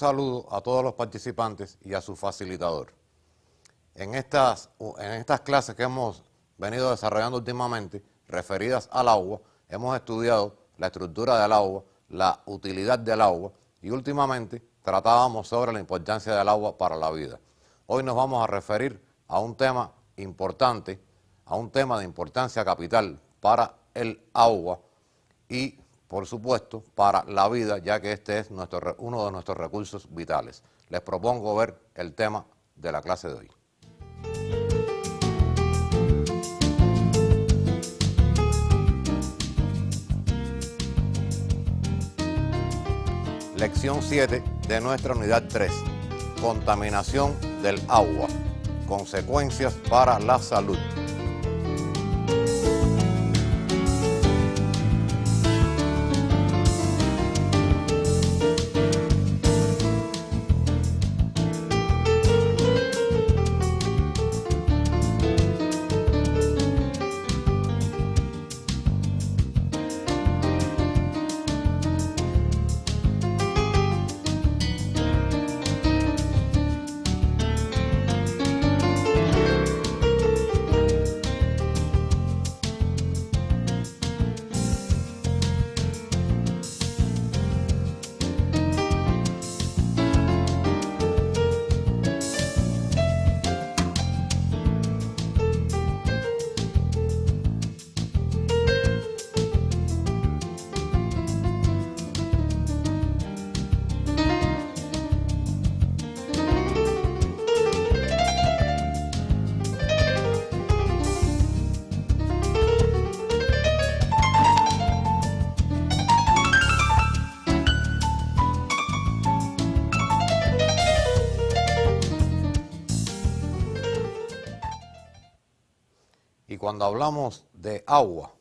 saludo a todos los participantes y a su facilitador. En estas clases que hemos venido desarrollando últimamente, referidas al agua, hemos estudiado la estructura del agua, la utilidad del agua y últimamente tratábamos sobre la importancia del agua para la vida. Hoy nos vamos a referir a un tema importante, a un tema de importancia capital para el agua y, por supuesto, para la vida, ya que este es uno de nuestros recursos vitales. Les propongo ver el tema de la clase de hoy. Lección 7 de nuestra unidad 3, contaminación del agua, consecuencias para la salud. Y cuando hablamos de agua,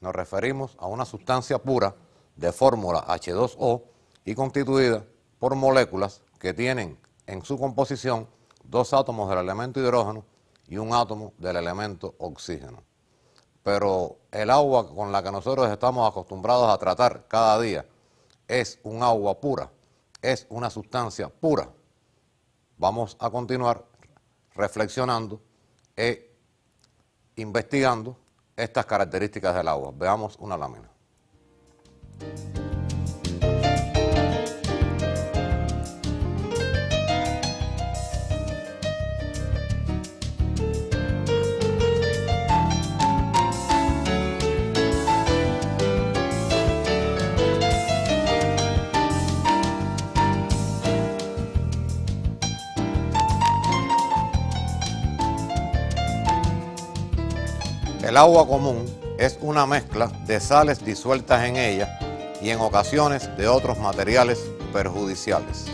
nos referimos a una sustancia pura de fórmula H2O y constituida por moléculas que tienen en su composición dos átomos del elemento hidrógeno y un átomo del elemento oxígeno. Pero el agua con la que nosotros estamos acostumbrados a tratar cada día es un agua pura, es una sustancia pura. Vamos a continuar reflexionando e investigando estas características del agua. Veamos una lámina. El agua común es una mezcla de sales disueltas en ella y en ocasiones de otros materiales perjudiciales.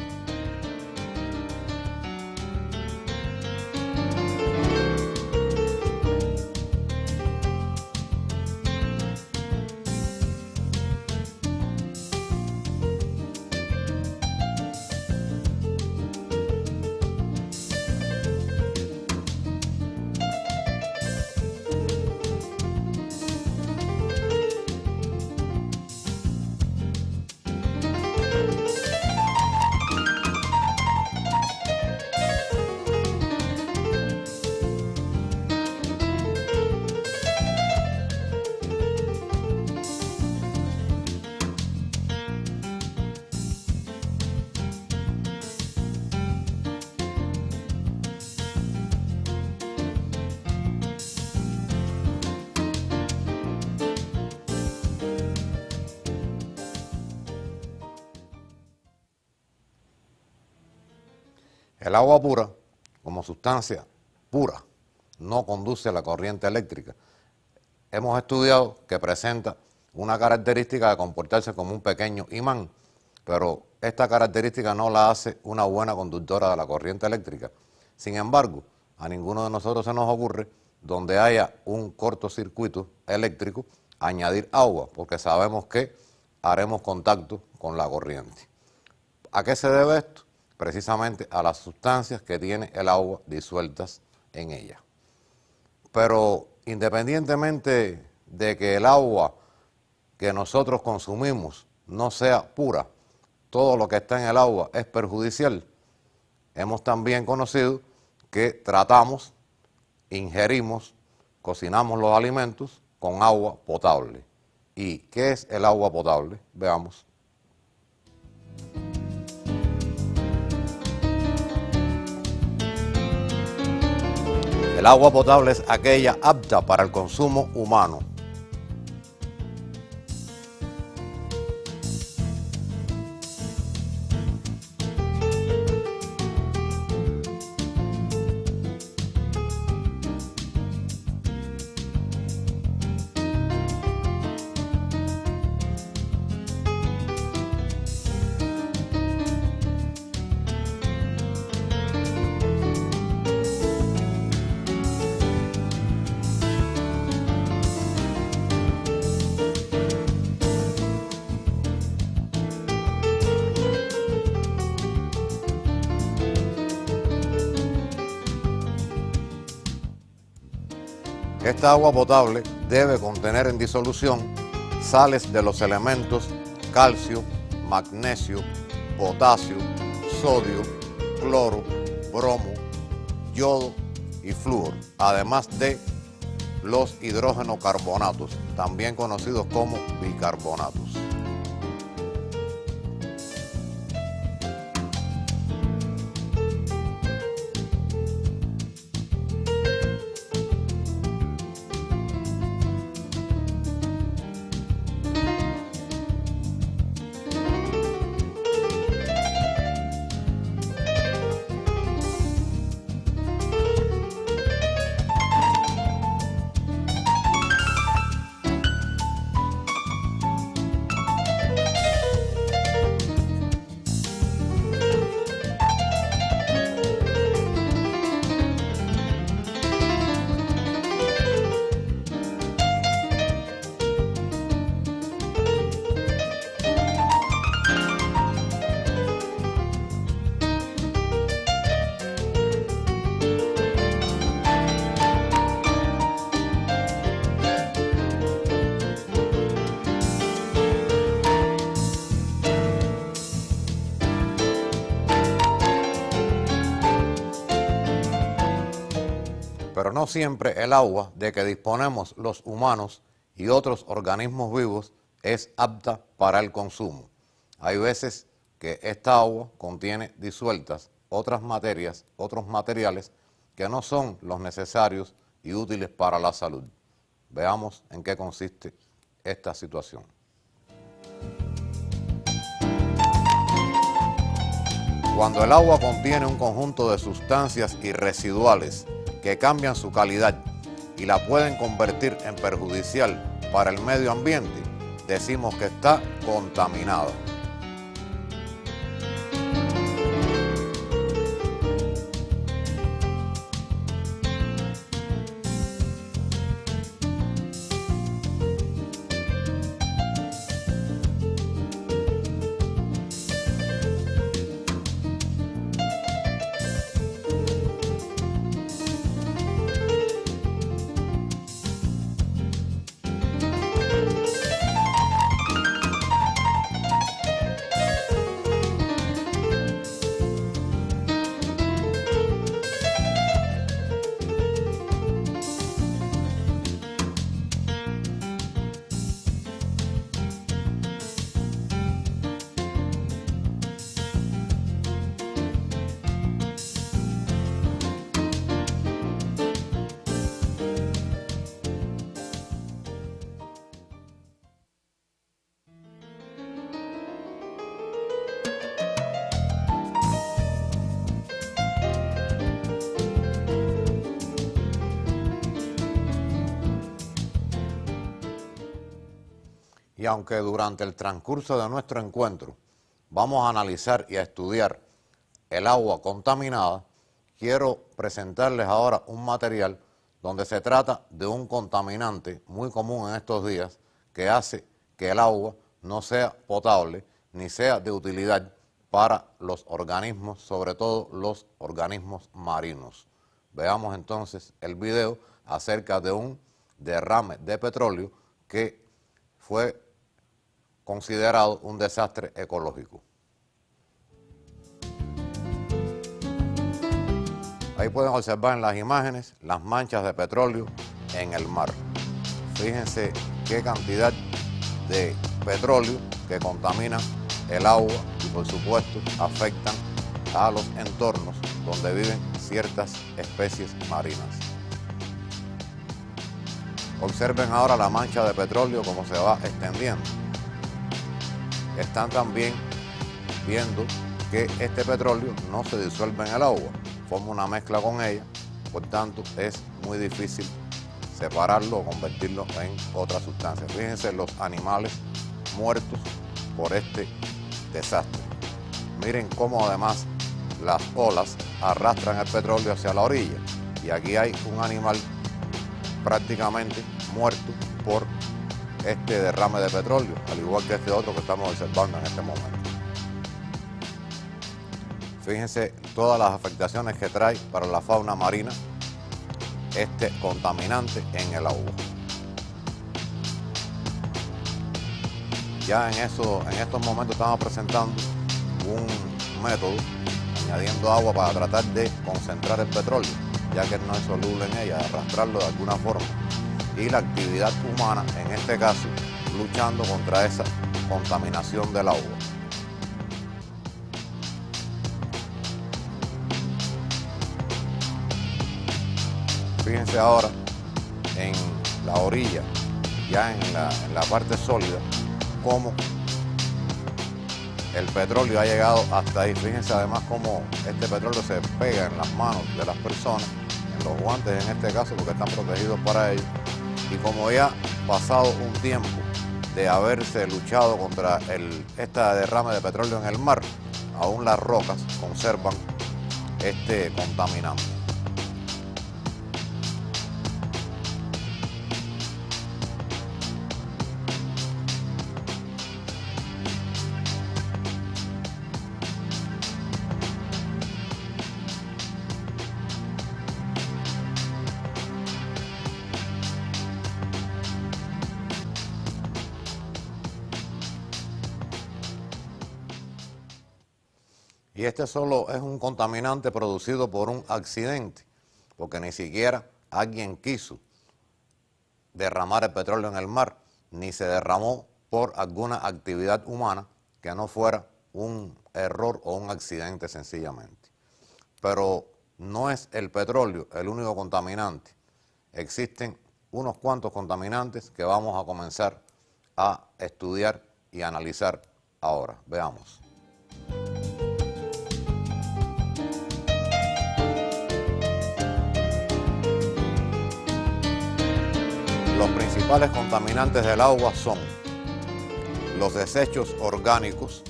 El agua pura, como sustancia pura, no conduce a la corriente eléctrica. Hemos estudiado que presenta una característica de comportarse como un pequeño imán, pero esta característica no la hace una buena conductora de la corriente eléctrica. Sin embargo, a ninguno de nosotros se nos ocurre, donde haya un cortocircuito eléctrico, añadir agua, porque sabemos que haremos contacto con la corriente. ¿A qué se debe esto? Precisamente a las sustancias que tiene el agua disueltas en ella. Pero independientemente de que el agua que nosotros consumimos no sea pura, todo lo que está en el agua es perjudicial, hemos también conocido que tratamos, ingerimos, cocinamos los alimentos con agua potable. ¿Y qué es el agua potable? Veamos. El agua potable es aquella apta para el consumo humano. Esta agua potable debe contener en disolución sales de los elementos calcio, magnesio, potasio, sodio, cloro, bromo, yodo y flúor, además de los hidrógeno-carbonatos, también conocidos como bicarbonatos. Pero no siempre el agua de que disponemos los humanos y otros organismos vivos es apta para el consumo. Hay veces que esta agua contiene disueltas otras materias, otros materiales que no son los necesarios y útiles para la salud. Veamos en qué consiste esta situación. Cuando el agua contiene un conjunto de sustancias y residuales que cambian su calidad y la pueden convertir en perjudicial para el medio ambiente, decimos que está contaminada. Y aunque durante el transcurso de nuestro encuentro vamos a analizar y a estudiar el agua contaminada, quiero presentarles ahora un material donde se trata de un contaminante muy común en estos días que hace que el agua no sea potable ni sea de utilidad para los organismos, sobre todo los organismos marinos. Veamos entonces el video acerca de un derrame de petróleo que fue considerado un desastre ecológico. Ahí pueden observar en las imágenes las manchas de petróleo en el mar. Fíjense qué cantidad de petróleo que contamina el agua y por supuesto afectan a los entornos donde viven ciertas especies marinas. Observen ahora la mancha de petróleo como se va extendiendo. Están también viendo que este petróleo no se disuelve en el agua, forma una mezcla con ella, por tanto es muy difícil separarlo o convertirlo en otra sustancia. Fíjense los animales muertos por este desastre. Miren cómo además las olas arrastran el petróleo hacia la orilla y aquí hay un animal prácticamente muerto por este derrame de petróleo, al igual que este otro que estamos observando en este momento. Fíjense todas las afectaciones que trae para la fauna marina este contaminante en el agua. Ya en estos momentos estamos presentando un método añadiendo agua para tratar de concentrar el petróleo, ya que no es soluble en ella, arrastrarlo de alguna forma. Y la actividad humana, en este caso, luchando contra esa contaminación del agua. Fíjense ahora en la orilla, ya en la parte sólida, cómo el petróleo ha llegado hasta ahí. Fíjense además cómo este petróleo se pega en las manos de las personas, en los guantes en este caso, porque están protegidos para ello. Y como ya ha pasado un tiempo de haberse luchado contra este derrame de petróleo en el mar, aún las rocas conservan este contaminante. Y este solo es un contaminante producido por un accidente, porque ni siquiera alguien quiso derramar el petróleo en el mar, ni se derramó por alguna actividad humana que no fuera un error o un accidente sencillamente. Pero no es el petróleo el único contaminante. Existen unos cuantos contaminantes que vamos a comenzar a estudiar y analizar ahora. Veamos. Los principales contaminantes del agua son los desechos orgánicos,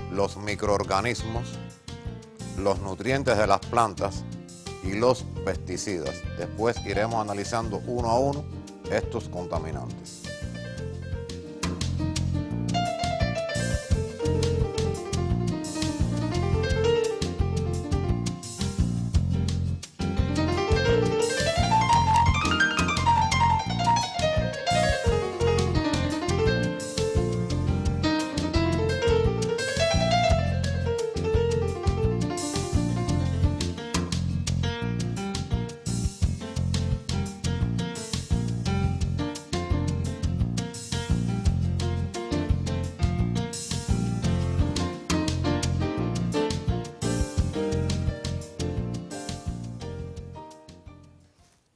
los microorganismos, los nutrientes de las plantas y los pesticidas. Después iremos analizando uno a uno estos contaminantes.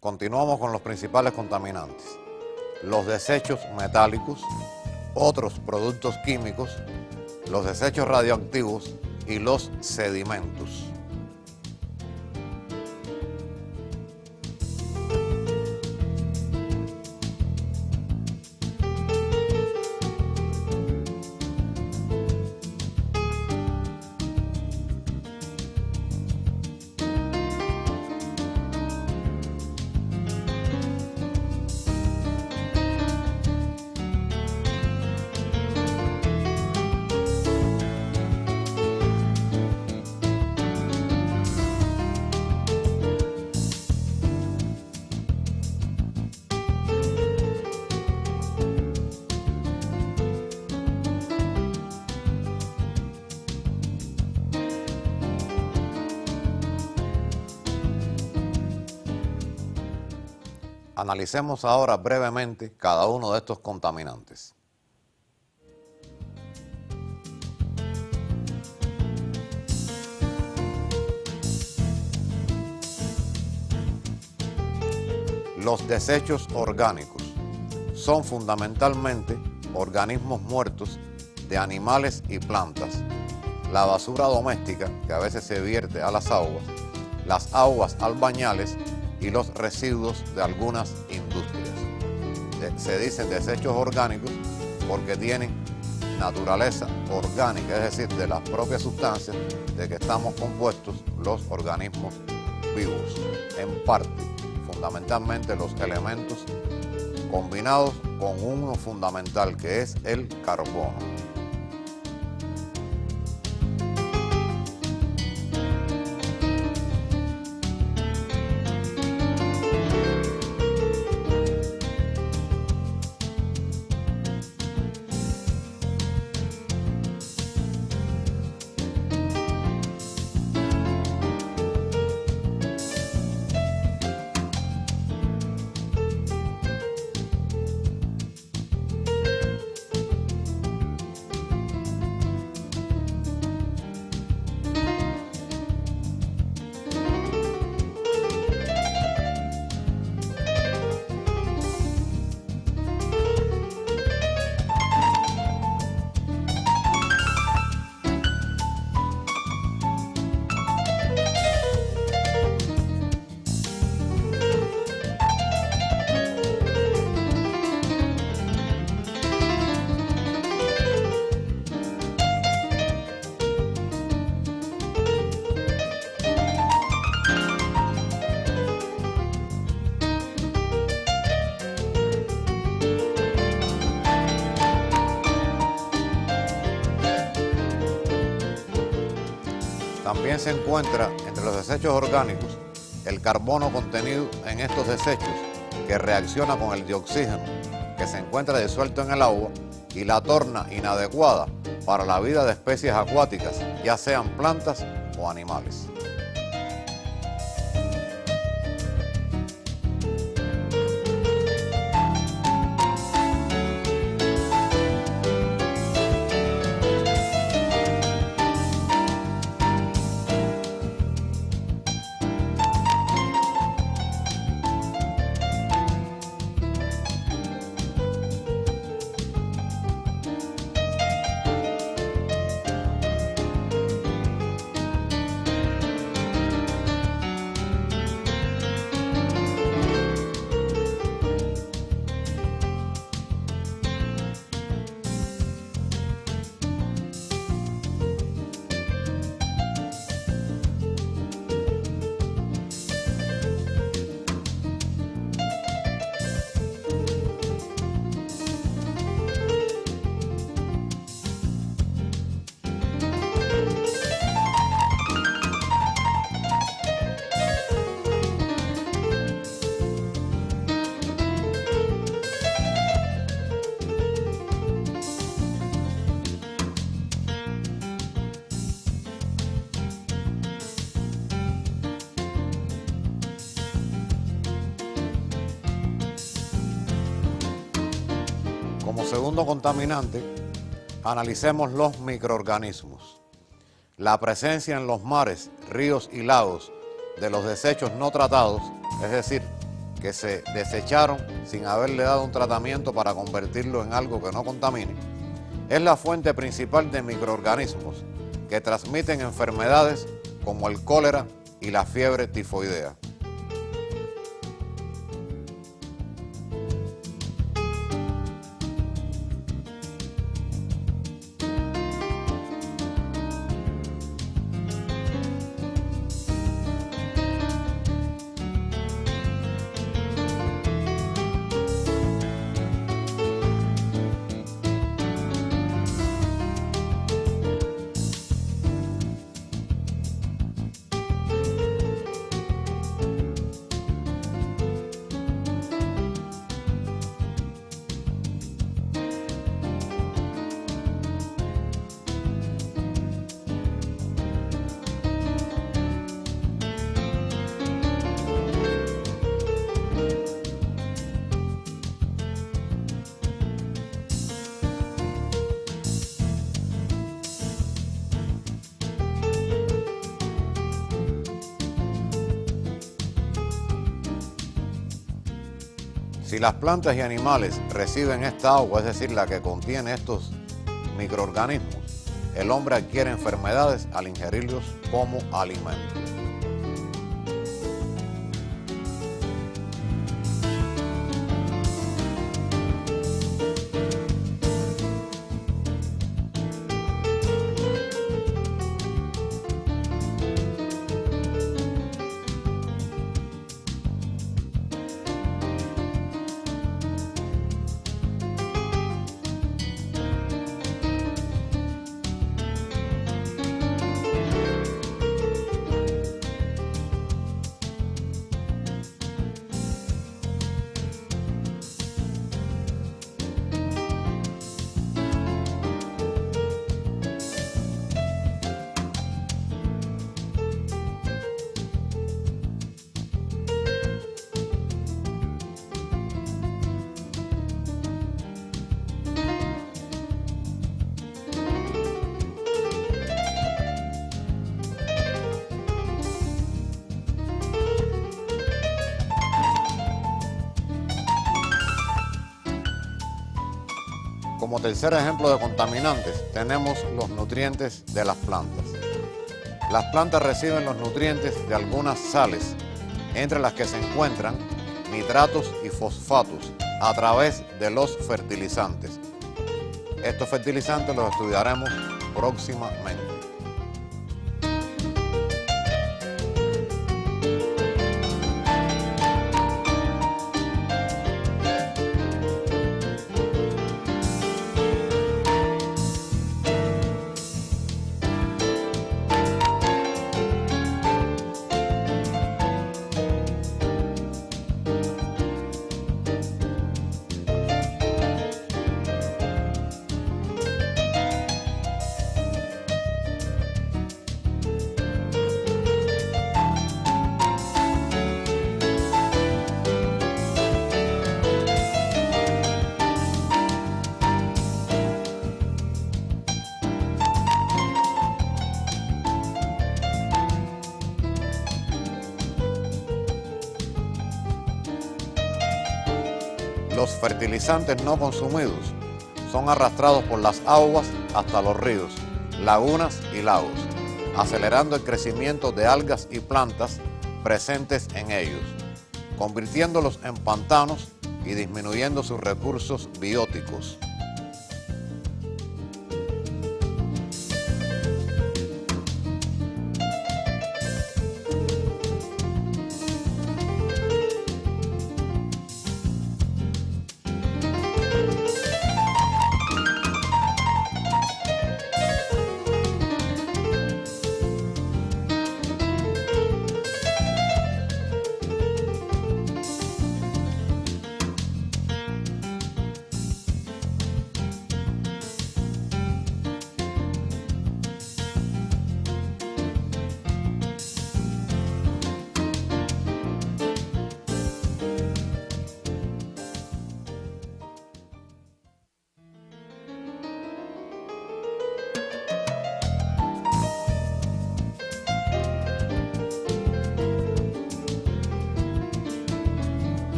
Continuamos con los principales contaminantes. Los desechos metálicos, otros productos químicos, los desechos radioactivos y los sedimentos. Analicemos ahora brevemente cada uno de estos contaminantes. Los desechos orgánicos son fundamentalmente organismos muertos de animales y plantas, la basura doméstica que a veces se vierte a las aguas albañales y los residuos de algunas industrias. Se dicen desechos orgánicos porque tienen naturaleza orgánica, es decir, de las propias sustancias de que estamos compuestos los organismos vivos, en parte, fundamentalmente los elementos combinados con uno fundamental que es el carbono. También se encuentra entre los desechos orgánicos el carbono contenido en estos desechos que reacciona con el dioxígeno que se encuentra disuelto en el agua y la torna inadecuada para la vida de especies acuáticas, ya sean plantas o animales. Como segundo contaminante, analicemos los microorganismos. La presencia en los mares, ríos y lagos de los desechos no tratados, es decir, que se desecharon sin haberle dado un tratamiento para convertirlo en algo que no contamine, es la fuente principal de microorganismos que transmiten enfermedades como el cólera y la fiebre tifoidea. Si las plantas y animales reciben esta agua, es decir, la que contiene estos microorganismos, el hombre adquiere enfermedades al ingerirlos como alimento. Como tercer ejemplo de contaminantes, tenemos los nutrientes de las plantas. Las plantas reciben los nutrientes de algunas sales, entre las que se encuentran nitratos y fosfatos, a través de los fertilizantes. Estos fertilizantes los estudiaremos próximamente. Los fertilizantes no consumidos son arrastrados por las aguas hasta los ríos, lagunas y lagos, acelerando el crecimiento de algas y plantas presentes en ellos, convirtiéndolos en pantanos y disminuyendo sus recursos bióticos.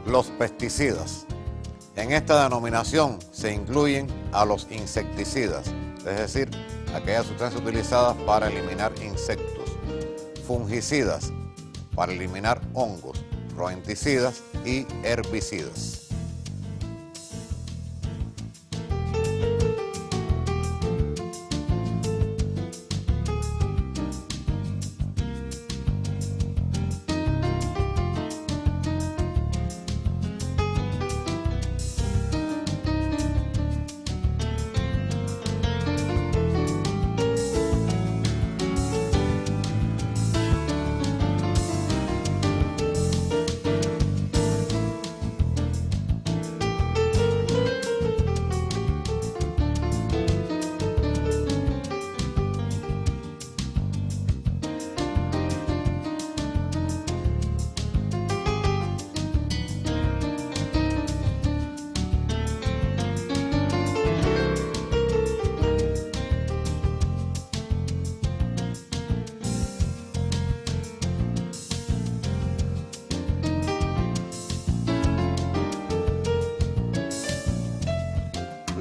Los pesticidas. En esta denominación se incluyen a los insecticidas, es decir, aquellas sustancias utilizadas para eliminar insectos, fungicidas, para eliminar hongos, roenticidas y herbicidas.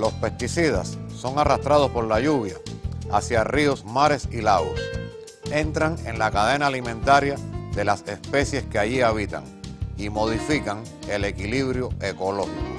Los pesticidas son arrastrados por la lluvia hacia ríos, mares y lagos. Entran en la cadena alimentaria de las especies que allí habitan y modifican el equilibrio ecológico.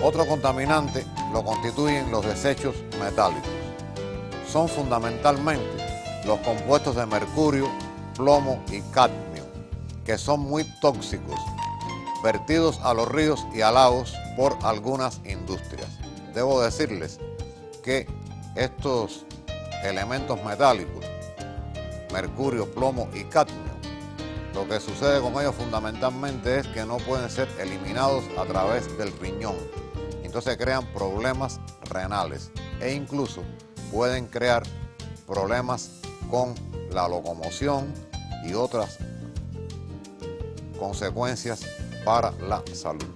Otro contaminante lo constituyen los desechos metálicos. Son fundamentalmente los compuestos de mercurio, plomo y cadmio, que son muy tóxicos, vertidos a los ríos y a lagos por algunas industrias. Debo decirles que estos elementos metálicos, mercurio, plomo y cadmio, lo que sucede con ellos fundamentalmente es que no pueden ser eliminados a través del riñón. Entonces crean problemas renales e incluso pueden crear problemas con la locomoción y otras consecuencias para la salud.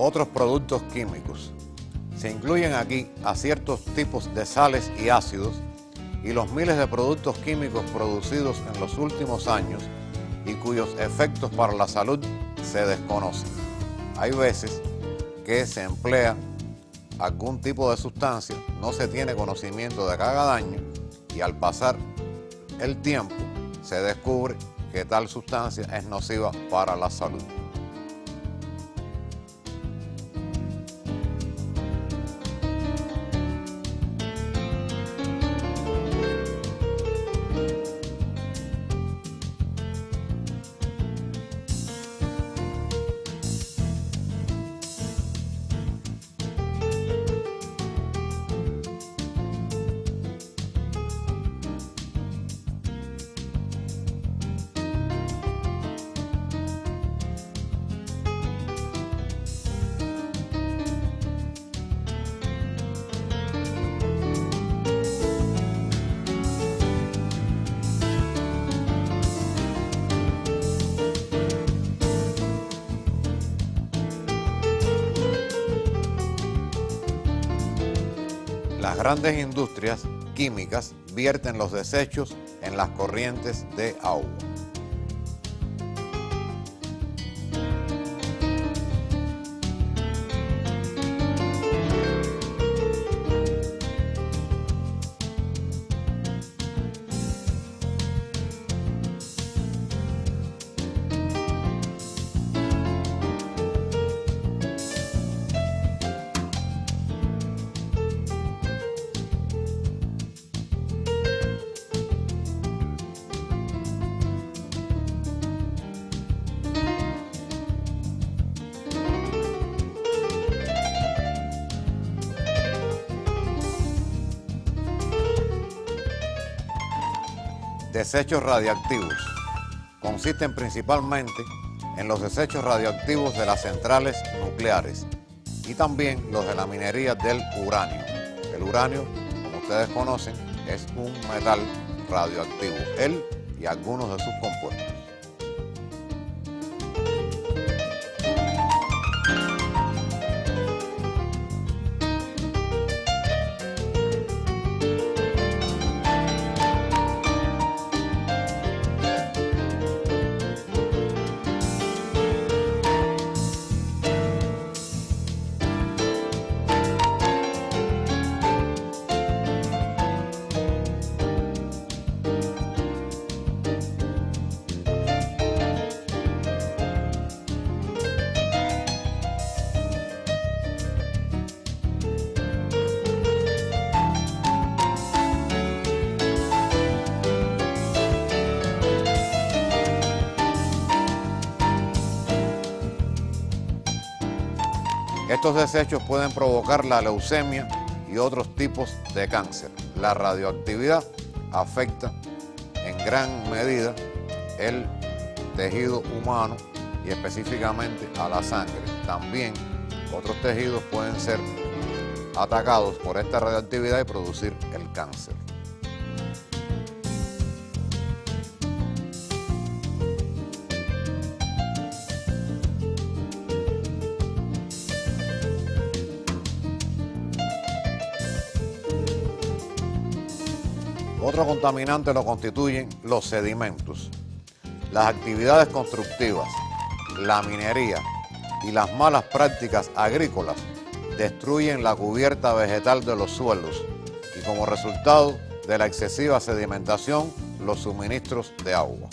Otros productos químicos. Se incluyen aquí a ciertos tipos de sales y ácidos y los miles de productos químicos producidos en los últimos años y cuyos efectos para la salud se desconocen. Hay veces que se emplea algún tipo de sustancia, no se tiene conocimiento de que haga daño y al pasar el tiempo se descubre que tal sustancia es nociva para la salud. Las grandes industrias químicas vierten los desechos en las corrientes de agua. Desechos radiactivos. Consisten principalmente en los desechos radioactivos de las centrales nucleares y también los de la minería del uranio. El uranio, como ustedes conocen, es un metal radioactivo, él y algunos de sus compuestos. Estos desechos pueden provocar la leucemia y otros tipos de cáncer. La radioactividad afecta en gran medida el tejido humano y específicamente a la sangre. También otros tejidos pueden ser atacados por esta radioactividad y producir el cáncer. Otro contaminante lo constituyen los sedimentos. Las actividades constructivas, la minería y las malas prácticas agrícolas destruyen la cubierta vegetal de los suelos y como resultado de la excesiva sedimentación, los suministros de agua.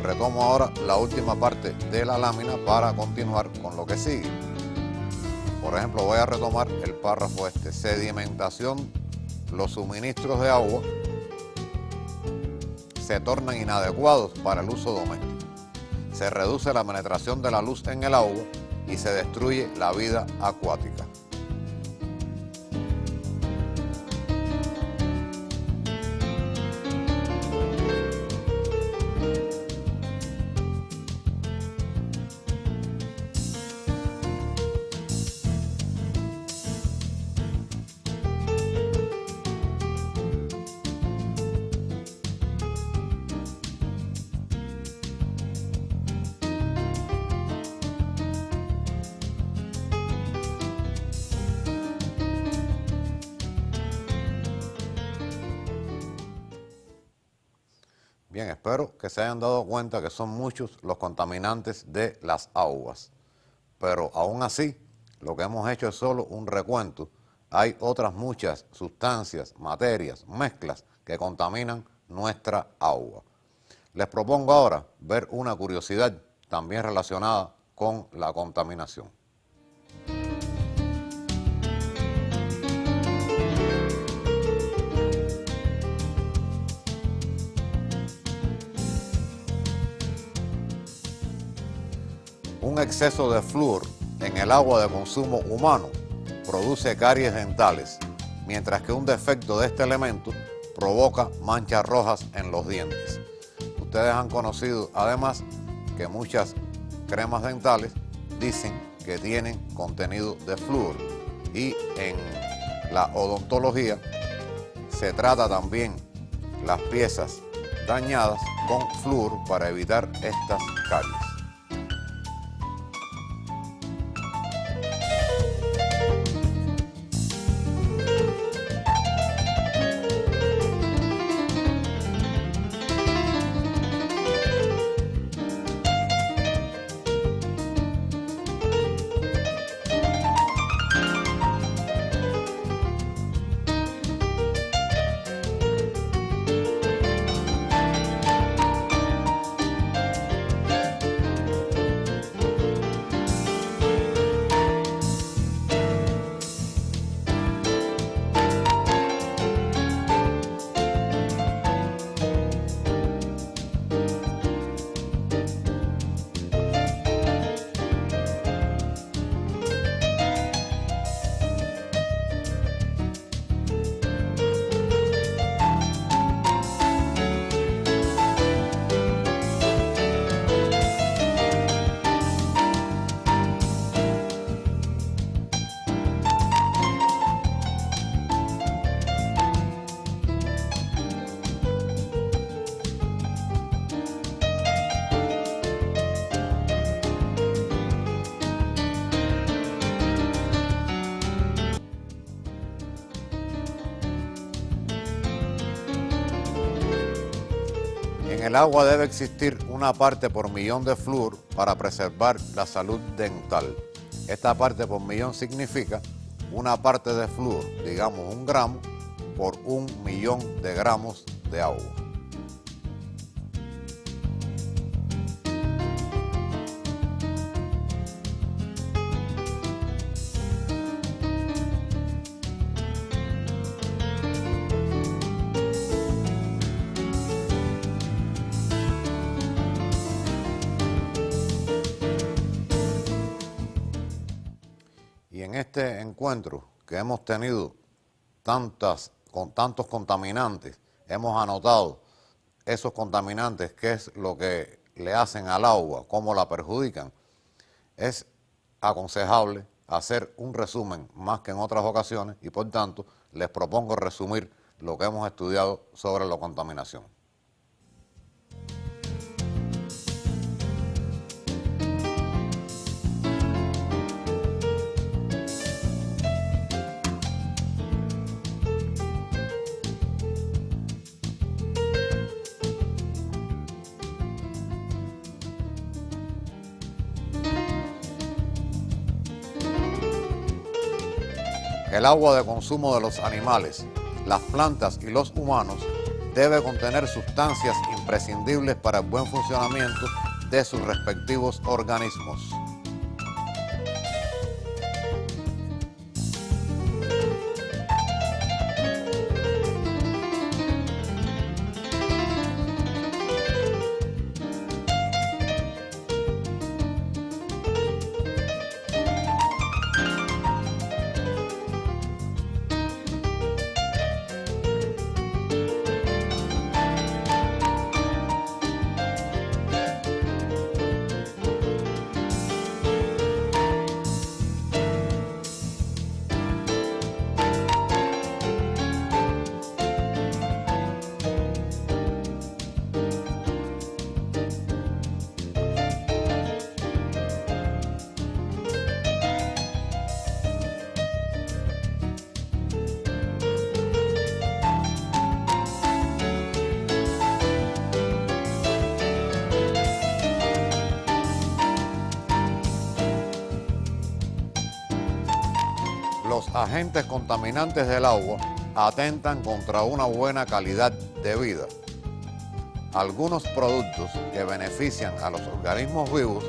Retomo ahora la última parte de la lámina para continuar con lo que sigue. Por ejemplo, voy a retomar el párrafo este. Sedimentación, los suministros de agua se tornan inadecuados para el uso doméstico. Se reduce la penetración de la luz en el agua y se destruye la vida acuática. Bien, espero que se hayan dado cuenta que son muchos los contaminantes de las aguas, pero aún así lo que hemos hecho es solo un recuento. Hay otras muchas sustancias, materias, mezclas que contaminan nuestra agua. Les propongo ahora ver una curiosidad también relacionada con la contaminación. Un exceso de flúor en el agua de consumo humano produce caries dentales, mientras que un defecto de este elemento provoca manchas rojas en los dientes. Ustedes han conocido además que muchas cremas dentales dicen que tienen contenido de flúor y en la odontología se trata también las piezas dañadas con flúor para evitar estas caries. En el agua debe existir una parte por millón de flúor para preservar la salud dental. Esta parte por millón significa una parte de flúor, digamos 1 gramo, por 1 millón de gramos de agua. Y en este encuentro que hemos tenido con tantos contaminantes, hemos anotado esos contaminantes, qué es lo que le hacen al agua, cómo la perjudican. Es aconsejable hacer un resumen más que en otras ocasiones y por tanto les propongo resumir lo que hemos estudiado sobre la contaminación. El agua de consumo de los animales, las plantas y los humanos debe contener sustancias imprescindibles para el buen funcionamiento de sus respectivos organismos. Los agentes contaminantes del agua atentan contra una buena calidad de vida. Algunos productos que benefician a los organismos vivos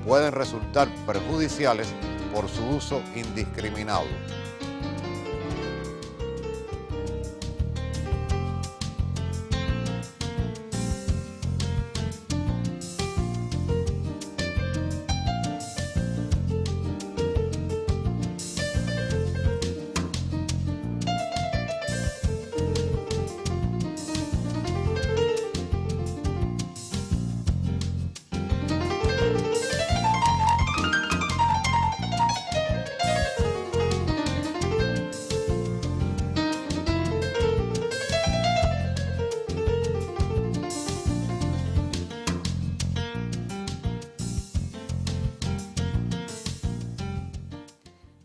pueden resultar perjudiciales por su uso indiscriminado.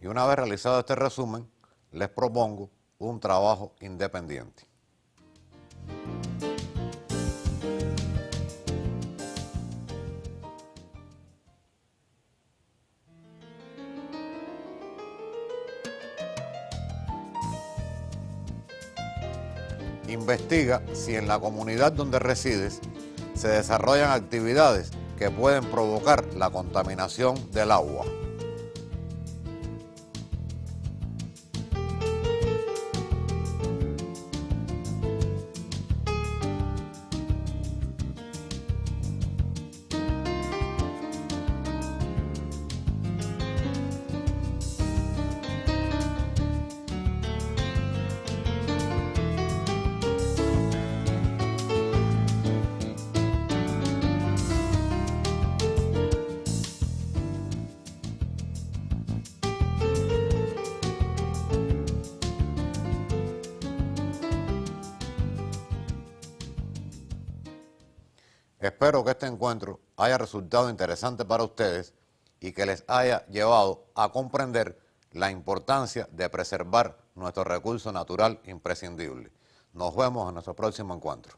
Y una vez realizado este resumen, les propongo un trabajo independiente. Investiga si en la comunidad donde resides se desarrollan actividades que pueden provocar la contaminación del agua. Espero que este encuentro haya resultado interesante para ustedes y que les haya llevado a comprender la importancia de preservar nuestro recurso natural imprescindible. Nos vemos en nuestro próximo encuentro.